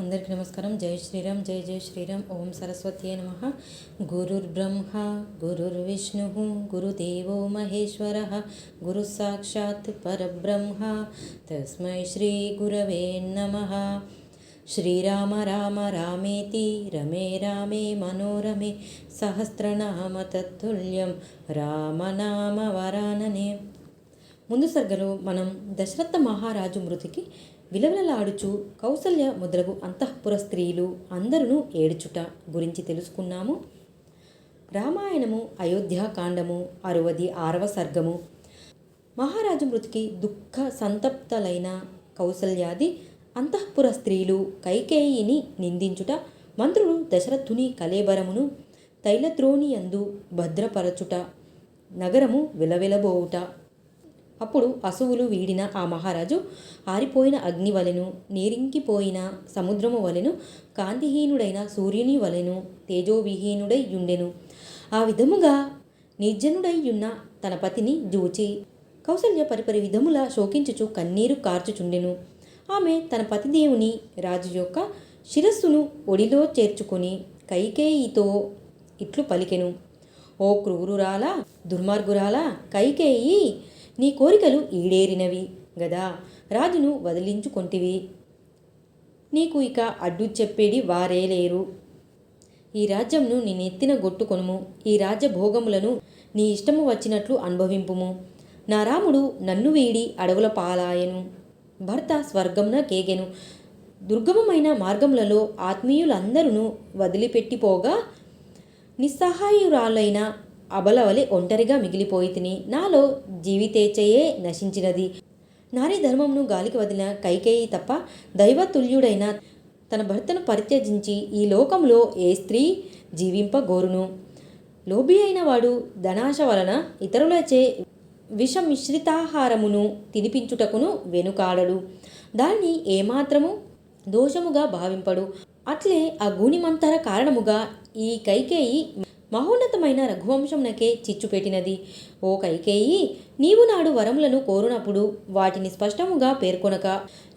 అందరికీ నమస్కారం. జై శ్రీరామ్, జై జై శ్రీరామ్. ఓం సరస్వత్యే నమః. గురుర్బ్రహ్మ గురుర్విష్ణు గురుదేవో మహేశ్వర గురు సాక్షాత్ పరబ్రహ్మ తస్మై శ్రీ గురవే నమః. శ్రీరామ రామ రామేతి రమే రామే మనోరమే సహస్రనామ తత్తుల్యం రామనామ వరాననే. ముందు సర్గలో మనం దశరథ మహారాజు మృతికి విలవిలలాడుచు కౌసల్య మొదలగు అంతఃపుర స్త్రీలు అందరూ ఏడుచుట గురించి తెలుసుకున్నాము. రామాయణము అయోధ్యాకాండము 66వ సర్గము. మహారాజు మృతికి దుఃఖ సంతప్తలైన కౌసల్యాది అంతఃపుర స్త్రీలు కైకేయిని నిందించుట, మంత్రులు దశరథుని కళేబరమును తైలద్రోణియందు భద్రపరచుట, నగరము విలవిలబోవుట. అప్పుడు అసువులు వీడిన ఆ మహారాజు ఆరిపోయిన అగ్ని వలెను, నీరింకిపోయిన సముద్రము వలెను, కాంతిహీనుడైన సూర్యుని వలెను తేజోవిహీనుడై యుండెను. ఆ విధముగా నిర్జనుడైయున్న తన పతిని జూచి కౌసల్య పరిపరి విధముల శోకించుచు కన్నీరు కార్చుచుండెను. ఆమె తన పతిదేవుని రాజు యొక్క శిరస్సును ఒడిలో చేర్చుకొని కైకేయితో ఇట్లు పలికెను. ఓ క్రూరురాలా, దుర్మార్గురాలా కైకేయి, నీ కోరికలు ఈడేరినవి గదా, రాజును వదిలించుకొంటివి. నీకు ఇక అడ్డు చెప్పేది వారే లేరు. ఈ రాజ్యంను నీ నెత్తిన గొట్టుకొనుము. ఈ రాజ్య భోగములను నీ ఇష్టము వచ్చినట్లు అనుభవింపుము. నా రాముడు నన్ను వీడి అడవుల పాలాయను, భర్త స్వర్గమున కేగెను. దుర్గమమైన మార్గములలో ఆత్మీయులందరూ వదిలిపెట్టిపోగా నిస్సహాయురాలైన అబలవలి ఒంటరిగా మిగిలిపోయితిని. నాలో జీవితేచ్ఛయే నశించినది. నారీ ధర్మమును గాలికి వదిలిన కైకేయి తప్ప దైవతుల్యుడైన తన భర్తను పరిత్యజించి ఈ లోకంలో ఏ స్త్రీ జీవింపగోరును? లోభి అయిన వాడు ధనాశ వలన ఇతరులచే విషమిశ్రితాహారమును తినిపించుటకును వెనుకాడడు. దాన్ని ఏమాత్రము దోషముగా భావింపడు. అట్లే ఆ గూనిమంతర కారణముగా ఈ కైకేయి మహోన్నతమైన రఘువంశమునకే చిచ్చు పెట్టినది. ఓ కైకేయి, నీవు నాడు వరములను కోరునప్పుడు వాటిని స్పష్టముగా పేర్కొనక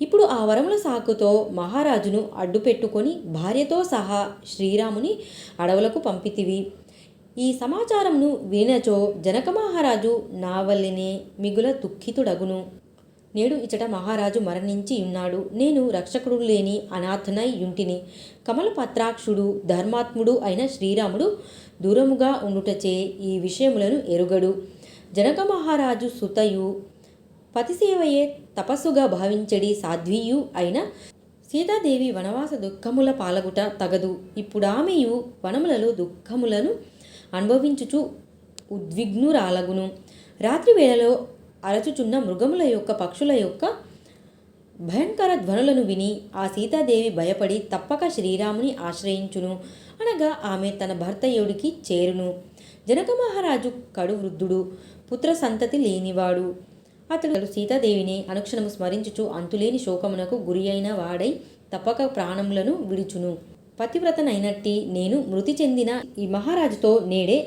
ఇప్పుడు ఆ వరముల సాకుతో మహారాజును అడ్డుపెట్టుకొని భార్యతో సహా శ్రీరాముని అడవులకు పంపితివి. ఈ సమాచారమును వినచో జనక మహారాజు నా వల్లనే మిగుల దుఃఖితుడగును. నేడు ఇచ్చట మహారాజు మరణించి ఉన్నాడు. నేను రక్షకుడు లేని అనాథనై యుంటిని. కమలపత్రాక్షుడు ధర్మాత్ముడు అయిన శ్రీరాముడు దూరముగా ఉండుటచే ఈ విషయములను ఎరుగడు. జనక మహారాజు సుతయు పతిసేవయే తపస్సుగా భావించడి సాధ్వీయు అయిన సీతాదేవి వనవాస దుఃఖముల పాలగుట తగదు. ఇప్పుడామెయు వనములలో దుఃఖములను అనుభవించుచు ఉద్విగ్నురాలగును. రాత్రి వేళలో అరచుచున్న మృగముల యొక్క పక్షుల యొక్క భయంకర ధ్వనులను విని ఆ సీతాదేవి భయపడి తప్పక శ్రీరాముని ఆశ్రయించును. అనగా ఆమె తన భర్త యోడికి చేరును. జనక మహారాజు కడు వృద్ధుడు, పుత్ర సంతతి లేనివాడు. అతడు సీతాదేవిని అనుక్షణము స్మరించుచు అంతులేని శోకమునకు గురి అయిన వాడై తప్పక ప్రాణములను విడుచును. పతివ్రతనైనట్టి నేను మృతి చెందిన ఈ మహారాజుతో నేడే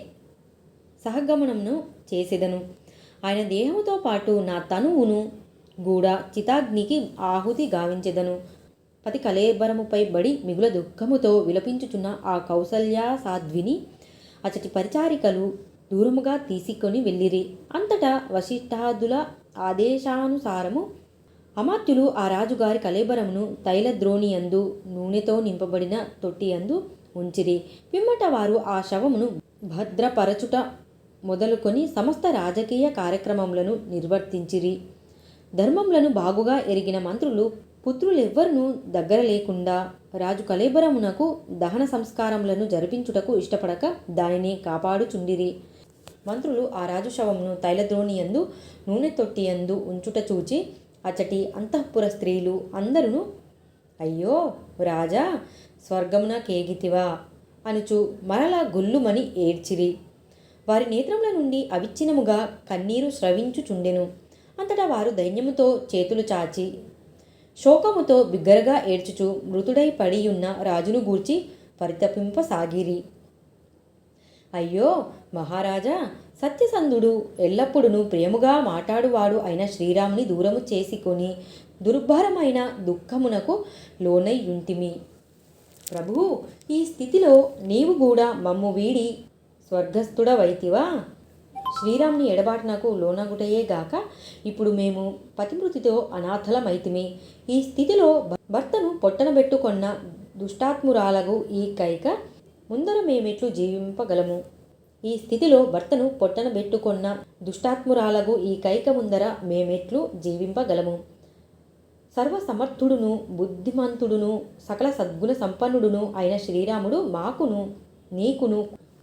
సహగమనమును చేసేదను. ఆయన దేహముతో పాటు నా తనువును కూడా చితాగ్నికి ఆహుతి గావించెదను. పతి కళేబరముపై బడి మిగుల దుఃఖముతో విలపించుచున్న ఆ కౌసల్యా సాధ్విని అచటి పరిచారికలు దూరముగా తీసుకొని వెళ్ళిరి. అంతటా వశిష్ఠాదుల ఆదేశానుసారము అమాత్యులు ఆ రాజుగారి కళేబరమును తైలద్రోణియందు నూనెతో నింపబడిన తొట్టియందు ఉంచిరి. పిమ్మట వారు ఆ శవమును భద్రపరచుట మొదలుకొని సమస్త రాజకీయ కార్యక్రమములను నిర్వర్తించిరి. ధర్మములను బాగుగా ఎరిగిన మంత్రులు పుత్రులెవ్వరునూ దగ్గర లేకుండా రాజు కళేబరమునకు దహన సంస్కారములను జరిపించుటకు ఇష్టపడక దానిని కాపాడుచుండిరి. మంత్రులు ఆ రాజు శవమును తైలద్రోణియందు నూనె తొట్టియందు ఉంచుట చూచి అచ్చటి అంతఃపుర స్త్రీలు అందరూ అయ్యో రాజా, స్వర్గమున కేగితివా అనుచు మరలా గొల్లుమని ఏడ్చిరి. వారి నేత్రముల నుండి అవిచ్ఛిన్నముగా కన్నీరు స్రవించుచుండెను. అంతటా వారు దైన్యముతో చేతులు చాచి శోకముతో బిగ్గరగా ఏడ్చుచు మృతుడై పడియున్న రాజును గూర్చి పరితపింపసాగిరి. అయ్యో మహారాజా, సత్యసంధుడు ఎల్లప్పుడూ ప్రియముగా మాట్లాడువాడు అయిన శ్రీరాముని దూరము చేసుకొని దుర్భరమైన దుఃఖమునకు లోనయ్యుంటిమి. ప్రభువు, ఈ స్థితిలో నీవు కూడా మమ్ము వీడి స్వర్గస్థుడవైతివా? శ్రీరాముని ఎడబాటునకు లోనగుటయే గాక ఇప్పుడు మేము పతిమృతితో అనాథలమైతిమి. ఈ స్థితిలో భర్తను పొట్టనబెట్టుకొన్న దుష్టాత్మురాలగు ఈ కైక ముందర మేమెట్లు జీవింపగలము? ఈ స్థితిలో భర్తను పొట్టనబెట్టుకొన్న దుష్టాత్మురాలగు ఈ కైక ముందర మేమెట్లు జీవింపగలము? సర్వసమర్థుడును బుద్ధిమంతుడును సకల సద్గుణ సంపన్నుడును అయిన శ్రీరాముడు మాకును నీకును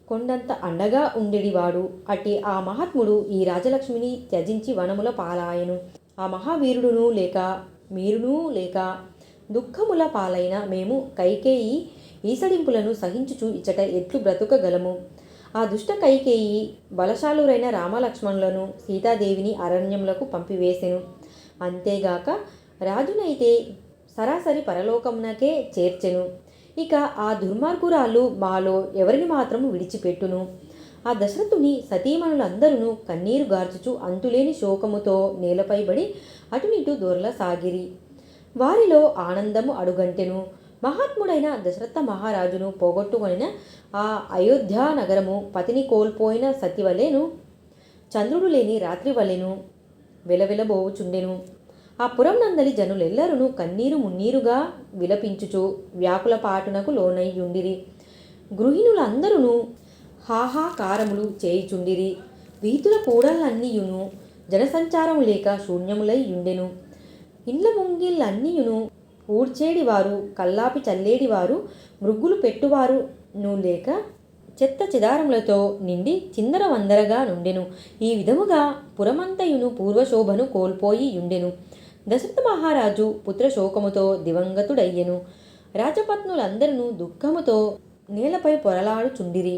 కొండంత అండగా ఉండేడివాడు. అట్టి ఆ మహాత్ముడు ఈ రాజలక్ష్మిని త్యజించి వనముల పాలాయను. ఆ మహావీరుడును లేక మీరును లేక దుఃఖముల పాలైన మేము కైకేయి ఈసడింపులను సహించుచు ఇచ్చట ఎట్లు బ్రతుకగలము? ఆ దుష్ట కైకేయి బలశాలురైన రామలక్ష్మణులను సీతాదేవిని అరణ్యములకు పంపివేసెను. అంతేగాక రాజునైతే సరాసరి పరలోకమునకే చేర్చెను. ఇక ఆ దుర్మార్గురాలు మాలో ఎవరిని మాత్రము విడిచిపెట్టును? ఆ దశరథుని సతీమణులందరూ కన్నీరు గార్చుచు అంతులేని శోకముతో నేలపైబడి అటునిటు దొరలసాగిరి. వారిలో ఆనందము అడుగంటెను. మహాత్ముడైన దశరథ మహారాజును పోగొట్టుకొనిన ఆ అయోధ్యా నగరము పతిని కోల్పోయిన సతివలెను, చంద్రుడు లేని రాత్రి వలెను వెలవెలబోవుచుండెను. ఆ పురం నందలి జనులెల్లరూ కన్నీరు మున్నీరుగా విలపించుచు వ్యాకుల పాటునకు లోనయ్యుండిరి. గృహిణులందరూ హాహాకారములు చేయుచుండిరి. వీధుల కూడళ్ళన్నీయును జనసంచారము లేక శూన్యములై యుండెను. ఇండ్ల ముంగిళ్ళన్నీయును ఊడ్చేడివారు కల్లాపి చల్లేడివారు మృగ్గులు పెట్టువారు లేక చెత్త చెదారములతో నిండి చిందర వందరగా నుండెను. ఈ విధముగా పురమంతయును పూర్వశోభను కోల్పోయి యుండెను. దశరథ మహారాజు పుత్రశోకముతో దివంగతుడయ్యెను. రాజపత్నులందరూ దుఃఖముతో నేలపై పొరలాడుచుండిరి.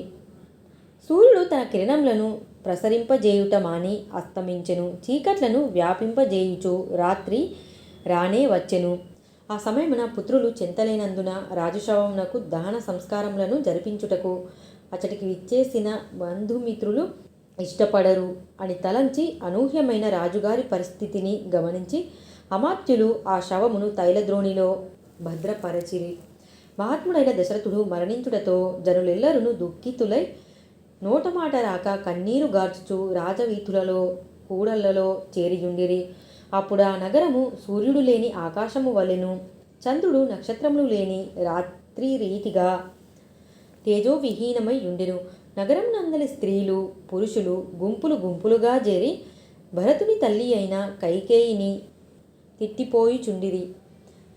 సూర్యుడు తన కిరణములను ప్రసరింపజేయుట మాని అస్తమించెను. చీకట్లను వ్యాపింపజేయుచు రాత్రి రానే వచ్చెను. ఆ సమయమున పుత్రులు చెంతలేనందున రాజశవమునకు దహన సంస్కారములను జరిపించుటకు అచ్చటికి విచ్చేసిన బంధుమిత్రులు ఇష్టపడరు అని తలంచి అనూహ్యమైన రాజుగారి పరిస్థితిని గమనించి అమాత్యులు ఆ శవమును తైలద్రోణిలో భద్రపరచిరి. మహాత్ముడైన దశరథుడు మరణించుటతో జనులెల్లరూ దుఃఖితులై నోటమాట రాక కన్నీరు గార్చుచు రాజవీధులలో కూడళ్లలో చేరియుండిరి. అప్పుడు ఆ నగరము సూర్యుడు లేని ఆకాశము వలెను, చంద్రుడు నక్షత్రములు లేని రాత్రి రీతిగా తేజోవిహీనమై యుండెను. నగరం నందలి స్త్రీలు పురుషులు గుంపులు గుంపులుగా చేరి భరతుని తల్లి అయిన కైకేయిని తిట్టిపోయిచుండిరి.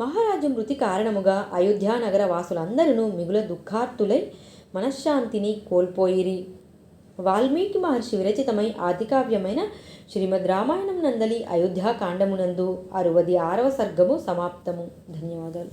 మహారాజు మృతి కారణముగా అయోధ్యా నగర వాసులందరూ మిగుల దుఃఖార్తులై మనశ్శాంతిని కోల్పోయిరి. వాల్మీకి మహర్షి విరచితమై ఆదికావ్యమైన శ్రీమద్ రామాయణం నందలి అయోధ్యాకాండమునందు 66వ సర్గము సమాప్తము. ధన్యవాదాలు.